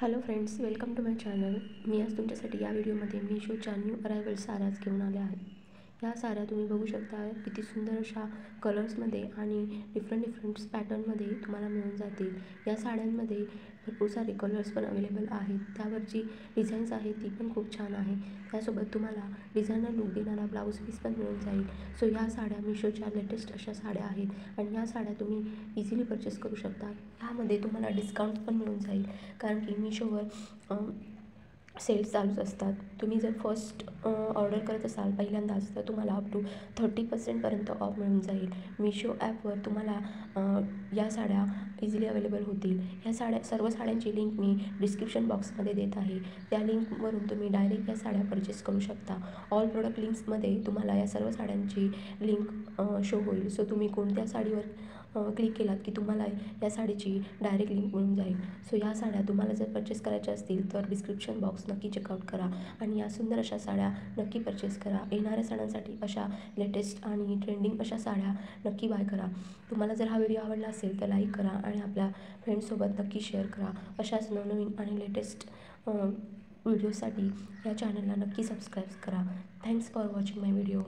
Hello friends, welcome to my channel. मी आज तुमच्यासाठी या व्हिडिओमध्ये मीशोच्या न्यू अरायवल साड्याच घेऊन आल्या आहेत. या साड्या तुम्ही बघू शकता किती सुंदर अशा कलर्समध्ये आणि डिफरंट पॅटर्नमध्ये तुम्हाला मिळून जातील. या साड्यांमध्ये भरपूर सारे कलर्स पण अवेलेबल आहेत. त्यावर जी डिझाईन्स आहे ती पण खूप छान आहे. त्यासोबत तुम्हाला डिझायनर लुक देणारा ब्लाऊज पीस पण मिळून जाईल. सो ह्या साड्या मीशोच्या लेटेस्ट अशा साड्या आहेत आणि या साड्या तुम्ही इझिली परचेस करू शकता. ह्यामध्ये तुम्हाला डिस्काउंट पण मिळून जाईल, कारण की मीशोवर सेल्स चालूच असतात. तुम्ही जर फर्स्ट ऑर्डर करत असाल पहिल्यांदाच, तर तुम्हाला अप टू 30% ऑफ मिळून जाईल. मीशो ॲपवर तुम्हाला या साड्या इझिली अवेलेबल होतील. ह्या सर्व साड्यांची लिंक मी डिस्क्रिप्शन बॉक्समध्ये देत आहे. त्या लिंकवरून तुम्ही डायरेक्ट या साड्या परचेस करू शकता. ऑल प्रोडक्ट लिंक्समध्ये तुम्हाला या सर्व साड्यांची लिंक शो होईल. सो तुम्ही कोणत्या साडीवर क्लिक केलात की तुम्हाला या साडीची डायरेक्ट लिंक मिळून जाईल. सो या साड्या तुम्हाला जर परचेस करायच्या असतील तर डिस्क्रिप्शन बॉक्स नक्की चेकआउट करा आणि या सुंदर अशा साड्या नक्की परचेस करा. येणाऱ्या सणांसाठी अशा लेटेस्ट आणि ट्रेंडिंग अशा साड्या नक्की बाय करा. तुम्हाला जर हा व्हिडिओ आवडला असेल तर लाईक करा आणि आपल्या फ्रेंड्ससोबत नक्की शेअर करा. अशाच नवनवीन आणि लेटेस्ट व्हिडिओसाठी या चॅनलला नक्की सबस्क्राईब करा. Thanks for watching my video.